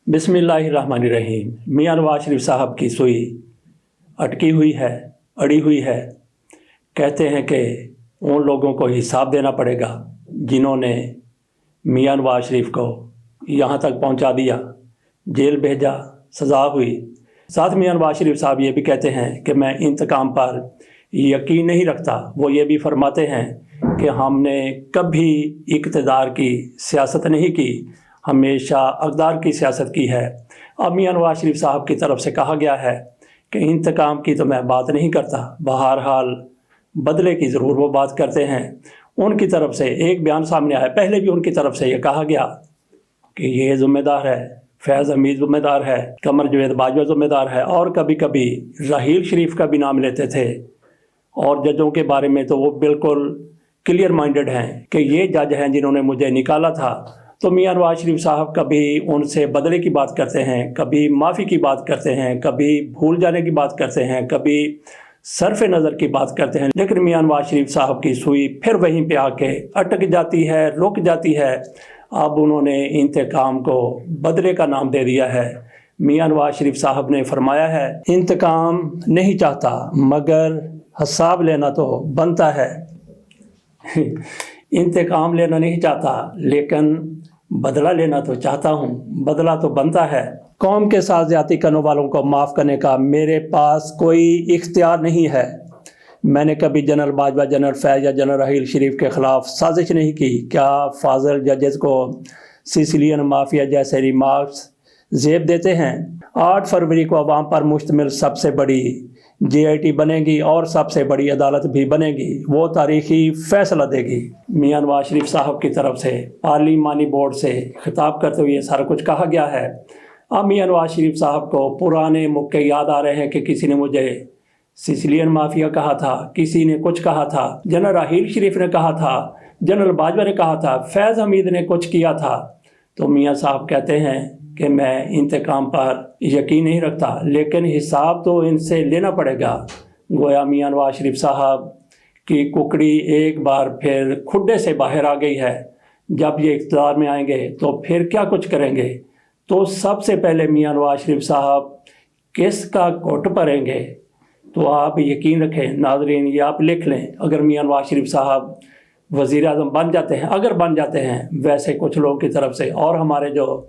बिस्मिल्लाहिर्रहमानिर्रहीम। मियां नवाज शरीफ साहब की सुई अटकी हुई है, अड़ी हुई है। कहते हैं कि उन लोगों को हिसाब देना पड़ेगा जिन्होंने मियां नवाज शरीफ को यहाँ तक पहुँचा दिया, जेल भेजा, सज़ा हुई। साथ मियां नवाज शरीफ साहब ये भी कहते हैं कि मैं इंतकाम पर यकीन नहीं रखता। वो ये भी फरमाते हैं कि हमने कभी इक़्तिदार की सियासत नहीं की, हमेशा अक़दार की सियासत की है। अब मियां नवाज शरीफ साहब की तरफ से कहा गया है कि इंतकाम की तो मैं बात नहीं करता, बहरहाल बदले की ज़रूर वो बात करते हैं। उनकी तरफ से एक बयान सामने आया, पहले भी उनकी तरफ से ये कहा गया कि ये ज़िम्मेदार है, फैज़ हमीद ज़िम्मेदार है, कमर जवेद बाजवा ज़िम्मेदार है, और कभी कभी राहील शरीफ का भी नाम लेते थे। और जजों के बारे में तो वो बिल्कुल क्लियर माइंडेड हैं कि ये जज हैं जिन्होंने मुझे निकाला था। तो मियां नवाज शरीफ साहब कभी उनसे बदले की बात करते हैं, कभी माफ़ी की बात करते हैं, कभी भूल जाने की बात करते हैं, कभी सरफ नज़र की बात करते हैं। लेकिन मियां नवाज शरीफ साहब की सुई फिर वहीं पे आके अटक जाती है, रुक जाती है। अब उन्होंने इंतकाम को बदले का नाम दे दिया है। मियां नवाज शरीफ साहब ने फरमाया है, इंतकाम नहीं चाहता मगर हिसाब लेना तो बनता है। इंतकाम लेना नहीं चाहता लेकिन बदला लेना तो चाहता हूँ, बदला तो बनता है। कौम के साथ ज़्यादती करने वालों को माफ़ करने का मेरे पास कोई इख्तियार नहीं है। मैंने कभी जनरल बाजवा, जनरल फैज़ या जनरल राहील शरीफ के ख़िलाफ़ साजिश नहीं की। क्या फाजल जजेस को सिसिलियन माफिया जैसे रिमार्क्स ज़ेब देते हैं? 8 फरवरी को अवाम पर मुश्तमिल सबसे बड़ी JIT बनेगी और सबसे बड़ी अदालत भी बनेगी, वो तारीखी फ़ैसला देगी। मियां नवाज शरीफ साहब की तरफ से पार्लिमानी बोर्ड से खिताब करते हुए सारा कुछ कहा गया है। अब मियां नवाज शरीफ साहब को पुराने मौके याद आ रहे हैं कि किसी ने मुझे सिसिलियन माफिया कहा था, किसी ने कुछ कहा था, जनरल राहील शरीफ ने कहा था, जनरल बाजवा ने कहा था, फैज़ हमीद ने कुछ किया था। तो मियां साहब कहते हैं कि मैं इंतकाम पर यकीन नहीं रखता लेकिन हिसाब तो इनसे लेना पड़ेगा। गोया मियां नवाज शरीफ साहब की कुकड़ी एक बार फिर खुड्डे से बाहर आ गई है। जब ये इक़्तिदार में आएंगे तो फिर क्या कुछ करेंगे। तो सबसे पहले मियां नवाज शरीफ साहब किसका कोट भरेंगे, तो आप यकीन रखें नाज़रीन, ये आप लिख लें। अगर मियां नवाज शरीफ साहब वज़ीर आज़म बन जाते हैं, अगर बन जाते हैं, वैसे कुछ लोगों की तरफ से और हमारे जो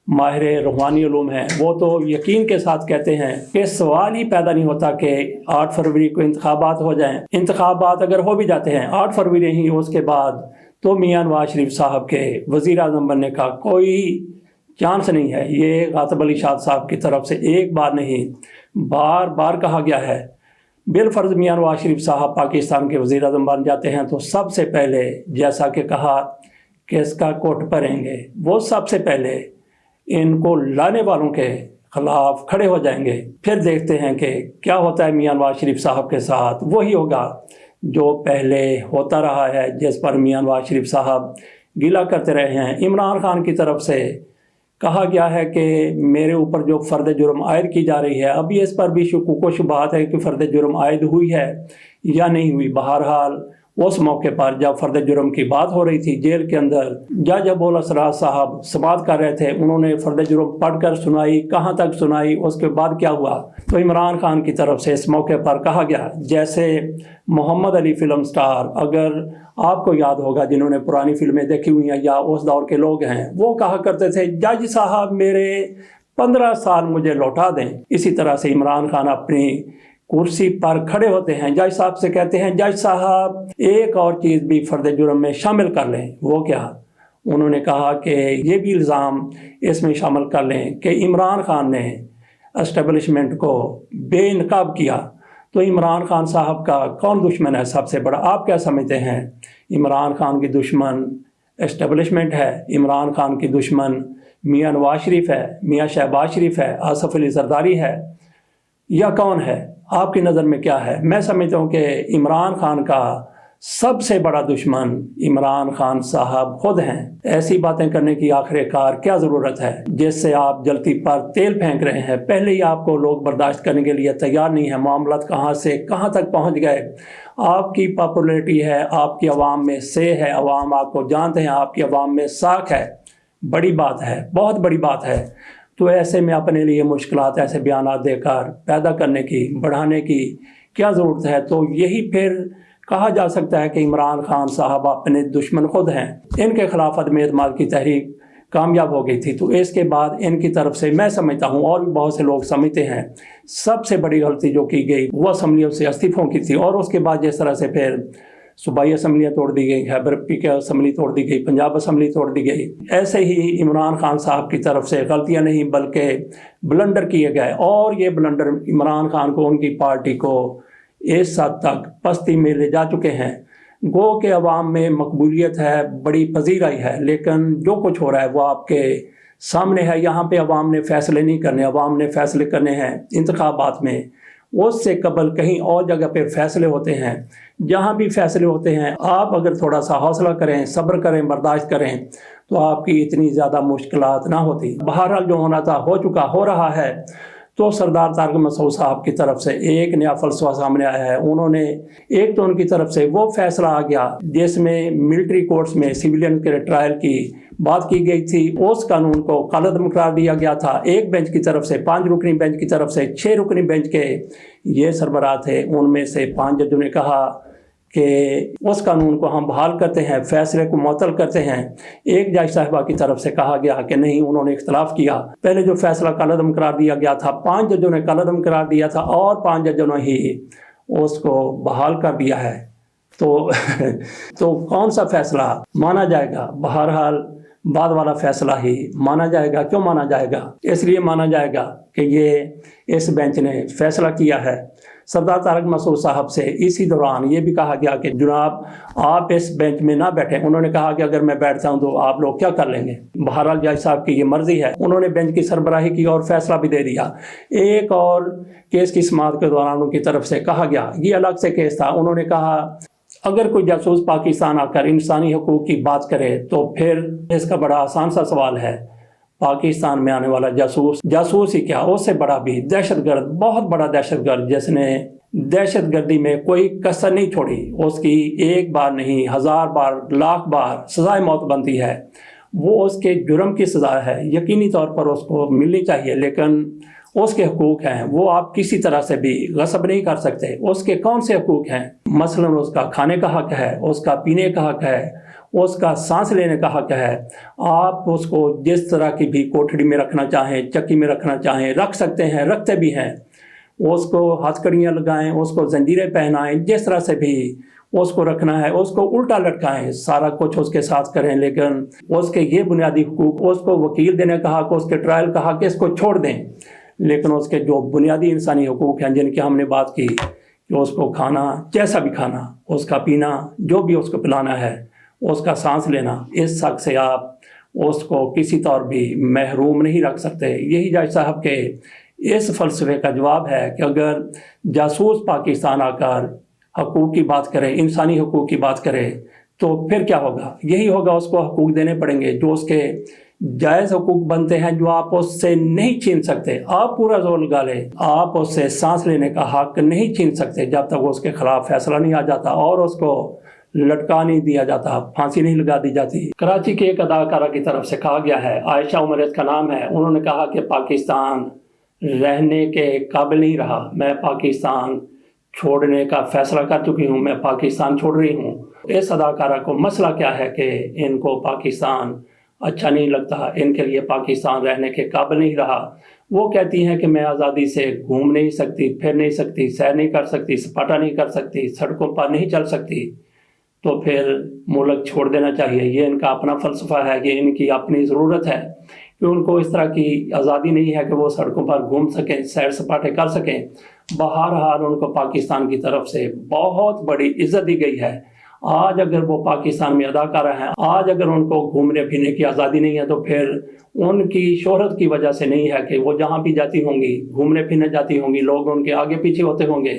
माहिर रूहानी उलूम हैं वो तो यकीन के साथ कहते हैं कि सवाल ही पैदा नहीं होता कि 8 फरवरी को इंतखाबात हो जाएं। इंतखाबात अगर हो भी जाते हैं 8 फरवरी ही, उसके बाद तो मियां नवाज शरीफ साहब के वज़ीर आज़म बनने का कोई चांस नहीं है। ये गातब अली शाह साहब की तरफ से एक बार नहीं बार बार कहा गया है। बिलफर्ज मियां नवाज शरीफ साहब पाकिस्तान के वज़ीर आज़म बन जाते हैं तो सबसे पहले, जैसा कि कहा कि इसका कोट भरेंगे, वो सबसे पहले इनको लाने वालों के ख़िलाफ़ खड़े हो जाएंगे। फिर देखते हैं कि क्या होता है मियां नवाज शरीफ साहब के साथ। वही होगा जो पहले होता रहा है, जिस पर मियां नवाज शरीफ साहब गिला करते रहे हैं। इमरान खान की तरफ से कहा गया है कि मेरे ऊपर जो फ़र्द जुर्म आयद की जा रही है, अभी इस पर भी शुकूक व शुबहात है कि फ़र्द जुर्म आयद हुई है या नहीं हुई। बहरहाल उस मौके पर जब फ़र्द जुर्म की बात हो रही थी, जेल के अंदर जज अबुल असरार साहब समाअत कर रहे थे, उन्होंने फ़र्द जुर्म पढ़कर सुनाई, कहाँ तक सुनाई, उसके बाद क्या हुआ। तो इमरान खान की तरफ से इस मौके पर कहा गया, जैसे मोहम्मद अली फ़िल्म स्टार, अगर आपको याद होगा जिन्होंने पुरानी फ़िल्में देखी हुई हैं या उस दौर के लोग हैं, वो कहा करते थे जज साहब मेरे 15 साल मुझे लौटा दें। इसी तरह से इमरान खान अपनी कुर्सी पर खड़े होते हैं, जज साहब से कहते हैं जज साहब एक और चीज़ भी फ़र्द जुर्म में शामिल कर लें। वो क्या? उन्होंने कहा कि ये भी इल्ज़ाम इसमें शामिल कर लें कि इमरान खान ने एस्टेब्लिशमेंट को बेनकाब किया। तो इमरान खान साहब का कौन दुश्मन है सबसे बड़ा, आप क्या समझते हैं? इमरान खान की दुश्मन एस्टेब्लिशमेंट है, इमरान खान की दुश्मन मियां नवाज शरीफ है, मियां शहबाज शरीफ है, आसफ अली जरदारी है, या कौन है? आपकी नज़र में क्या है? मैं समझता हूँ कि इमरान खान का सबसे बड़ा दुश्मन इमरान खान साहब खुद हैं। ऐसी बातें करने की आखिरकार क्या ज़रूरत है जिससे आप जलती पर तेल फेंक रहे हैं। पहले ही आपको लोग बर्दाश्त करने के लिए तैयार नहीं है। मामलात कहाँ से कहाँ तक पहुँच गए। आपकी पॉपुलैरिटी है, आपकी आवाम में से है, आवाम आपको जानते हैं, आपकी आवाम में साख है। बड़ी बात है, बहुत बड़ी बात है। तो ऐसे में अपने लिए मुश्किलात ऐसे बयानात देकर पैदा करने की, बढ़ाने की क्या ज़रूरत है। तो यही फिर कहा जा सकता है कि इमरान खान साहब अपने दुश्मन खुद हैं। इनके खिलाफ अदम एतमाद की तहरीक कामयाब हो गई थी, तो इसके बाद इनकी तरफ से मैं समझता हूँ और भी बहुत से लोग समझते हैं, सबसे बड़ी गलती जो की गई वो असम्बलियों से इस्तीफों की थी। और उसके बाद जिस तरह से फिर सूबाई असम्बलियाँ तोड़ दी गई, खैबर पीके असम्बली तोड़ दी गई, पंजाब असम्बली तोड़ दी गई, ऐसे ही इमरान खान साहब की तरफ से गलतियाँ नहीं बल्कि ब्लंडर किए गए। और ये ब्लंडर इमरान खान को, उनकी पार्टी को इस हद तक पस्ती में ले जा चुके हैं। गो के अवाम में मकबूलियत है, बड़ी पजीराई है, लेकिन जो कुछ हो रहा है वो आपके सामने है। यहाँ पे अवाम ने फैसले नहीं करने, अवाम ने फैसले करने हैं इंतखाबात में। उससे कबल कहीं और जगह पे फैसले होते हैं। जहाँ भी फैसले होते हैं, आप अगर थोड़ा सा हौसला करें, सब्र करें, बर्दाश्त करें, तो आपकी इतनी ज़्यादा मुश्किलात ना होती। बहरहाल जो होना था हो चुका, हो रहा है। तो सरदार तारिक मसूद साहब की तरफ से एक नया फलसफा सामने आया है। उन्होंने एक तो उनकी तरफ से वो फैसला आ गया जिसमें मिलिट्री कोर्ट्स में सिविलियन के ट्रायल की बात की गई थी, उस कानून को कालअदम करार दिया गया था। एक बेंच की तरफ से, 5 रुकनी बेंच की तरफ से 6 रुकनी बेंच के ये सरबराह थे। उनमें से 5 जजों ने कहा कि उस कानून को हम बहाल करते हैं, फैसले को मुअत्तल करते हैं। एक जज साहिबा की तरफ से कहा गया कि नहीं, उन्होंने इख्तलाफ किया। पहले जो फैसला कालअदम करार दिया गया था, 5 जजों ने कालअदम करार दिया था और 5 जजों ने ही उसको बहाल कर दिया है। तो कौन सा फैसला माना जाएगा? बहरहाल बाद वाला फैसला ही माना जाएगा। क्यों माना जाएगा? इसलिए माना जाएगा कि ये इस बेंच ने फैसला किया है। सरदार तारिक मसूद साहब से इसी दौरान ये भी कहा गया कि जनाब आप इस बेंच में ना बैठें। उन्होंने कहा कि अगर मैं बैठता हूं तो आप लोग क्या कर लेंगे। बहरहाल जज साहब की ये मर्जी है, उन्होंने बेंच की सरबराही की और फैसला भी दे दिया। एक और केस की समाअत के दौरान उनकी तरफ से कहा गया, ये अलग से केस था, उन्होंने कहा अगर कोई जासूस पाकिस्तान आकर इंसानी हकूक़ की बात करे तो फिर इसका बड़ा आसान सा सवाल है, पाकिस्तान में आने वाला जासूस ही क्या, उससे बड़ा भी दहशतगर्द, बहुत बड़ा दहशतगर्द जिसने दहशतगर्दी में कोई कसर नहीं छोड़ी, उसकी एक बार नहीं 1000 बार, लाख बार सजाए मौत बनती है। वो उसके जुर्म की सज़ा है, यकीनी तौर पर उसको मिलनी चाहिए, लेकिन उसके हकूक़ हैं, वो आप किसी तरह से भी गस्ब नहीं कर सकते। उसके कौन से हकूक़ हैं? मसलन उसका खाने का हक है, उसका पीने का हक है, उसका सांस लेने का हक है। आप उसको जिस तरह की भी कोठड़ी में रखना चाहें, चक्की में रखना चाहें, रख सकते हैं, रखते भी हैं। उसको हथकड़ियाँ लगाएं, उसको जंजीरें पहनाएं, जिस तरह से भी उसको रखना है, उसको उल्टा लटकाएं, सारा कुछ उसके साथ करें, लेकिन उसके ये बुनियादी हुकूक, उसको वकील देने का हक, उसके ट्रायल का हक, इसको छोड़ दें। लेकिन उसके जो बुनियादी इंसानी हुकूक हैं जिनकी हमने बात की, कि उसको खाना, जैसा भी खाना, उसका पीना, जो भी उसको पिलाना है, उसका सांस लेना, इस हक से आप उसको किसी तौर भी महरूम नहीं रख सकते। यही जज साहब के इस फ़लसफ़े का जवाब है कि अगर जासूस पाकिस्तान आकर हकूक़ की बात करे, इंसानी हकूक़ की बात करे, तो फिर क्या होगा? यही होगा, उसको हकूक़ देने पड़ेंगे जो उसके जायज़ हकूक़ बनते हैं, जो आप उससे नहीं छीन सकते। आप पूरा जोर लगा लें, आप उससे सांस लेने का हक नहीं छीन सकते जब तक उसके ख़िलाफ़ फैसला नहीं आ जाता और उसको लटका नहीं दिया जाता, फांसी नहीं लगा दी जाती। कराची के एक अदाकारा की तरफ से कहा गया है, आयशा उमर का नाम है, उन्होंने कहा कि पाकिस्तान रहने के काबिल नहीं रहा, मैं पाकिस्तान छोड़ने का फैसला कर चुकी हूँ, मैं पाकिस्तान छोड़ रही हूँ। इस अदाकारा को मसला क्या है कि इनको पाकिस्तान अच्छा नहीं लगता, इनके लिए पाकिस्तान रहने के काबिल नहीं रहा। वो कहती हैं कि मैं आज़ादी से घूम नहीं सकती, फिर नहीं सकती, सैर नहीं कर सकती, सपाटा नहीं कर सकती, सड़कों पर नहीं चल सकती, तो फिर मुल्क छोड़ देना चाहिए। ये इनका अपना फ़लसफ़ा है, ये इनकी अपनी ज़रूरत है कि उनको इस तरह की आज़ादी नहीं है कि वो सड़कों पर घूम सकें, सैर सपाटे कर सकें। बहरहाल उनको पाकिस्तान की तरफ से बहुत बड़ी इज़्ज़त दी गई है। आज अगर वो पाकिस्तान में अदाकारा हैं, आज अगर उनको घूमने फिरने की आज़ादी नहीं है, तो फिर उनकी शोहरत की वजह से नहीं है कि वो जहाँ भी जाती होंगी, घूमने फिरने जाती होंगी, लोग उनके आगे पीछे होते होंगे,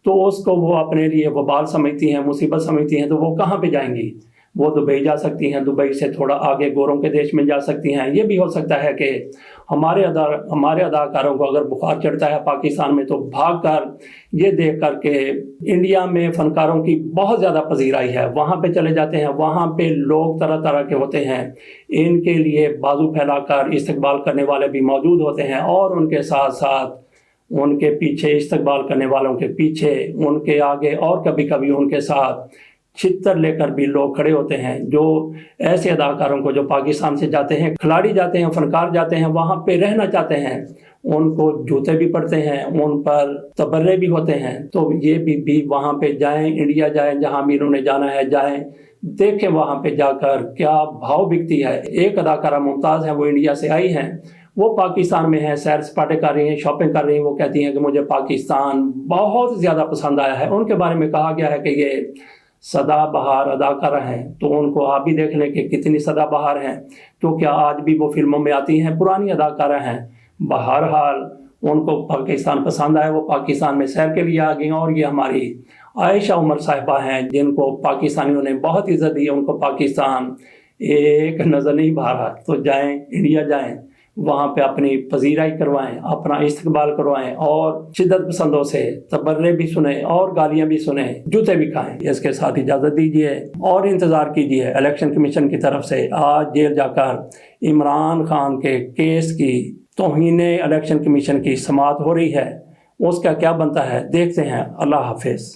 तो उसको वो अपने लिए वबाल समझती हैं, मुसीबत समझती हैं, तो वो कहाँ पे जाएंगी? وہ دبئی جا سکتی ہیں، دبئی سے تھوڑا آگے گوروں کے دیش میں جا سکتی ہیں۔ یہ بھی ہو سکتا ہے کہ ہمارے اداکاروں کو اگر بخار چڑھتا ہے پاکستان میں تو بھاگ کر یہ دیکھ کر کہ انڈیا میں فنکاروں کی بہت زیادہ پذیرائی ہے، وہاں پہ چلے جاتے ہیں، وہاں پہ لوگ طرح طرح کے ہوتے ہیں، ان کے لیے بازو پھیلا کر استقبال کرنے والے بھی موجود ہوتے ہیں، اور ان کے ساتھ ساتھ ان کے پیچھے استقبال کرنے والوں کے پیچھے ان کے آگے اور کبھی کبھی ان کے ساتھ چھتر لے کر بھی لوگ کھڑے ہوتے ہیں، جو ایسے اداکاروں کو جو پاکستان سے جاتے ہیں، کھلاڑی جاتے ہیں، فنکار جاتے ہیں، وہاں پہ رہنا چاہتے ہیں، ان کو جوتے بھی پڑتے ہیں، ان پر تبرے بھی ہوتے ہیں، تو یہ بھی وہاں پہ جائیں، انڈیا جائیں، جہاں بھی انہوں نے جانا ہے جائیں، دیکھیں وہاں پہ جا کر کیا بھاؤ بکتی ہے۔ ایک اداکارہ ممتاز ہے، وہ انڈیا سے آئی ہیں، وہ پاکستان میں ہیں، سیر سپاٹے کر رہی ہیں، شاپنگ کر رہی ہیں، وہ کہتی ہیں کہ مجھے پاکستان بہت زیادہ پسند آیا ہے۔ ان کے بارے میں کہا گیا ہے کہ یہ سدا بہار اداکارہ ہیں، تو ان کو آپ بھی دیکھ لیں کہ کتنی سدا بہار ہیں، تو کیا آج بھی وہ فلموں میں آتی ہیں، پرانی اداکارہ ہیں۔ بہرحال ان کو پاکستان پسند آیا، وہ پاکستان میں سیر کے لیے آ گئی، اور یہ ہماری عائشہ عمر صاحبہ ہیں، جن کو پاکستانیوں نے بہت عزت دی، ان کو پاکستان ایک نظر نہیں بھارا۔ تو جائیں، انڈیا جائیں، وہاں پہ اپنی پذیرائی کروائیں، اپنا استقبال کروائیں، اور شدت پسندوں سے تبرے بھی سنیں اور گالیاں بھی سنیں، جوتے بھی کھائیں۔ اس کے ساتھ اجازت دیجیے اور انتظار کیجیے الیکشن کمیشن کی طرف سے آج جیل جا کر عمران خان کے کیس کی توہین الیکشن کمیشن کی سماعت ہو رہی ہے، اس کا کیا بنتا ہے دیکھتے ہیں۔ اللہ حافظ۔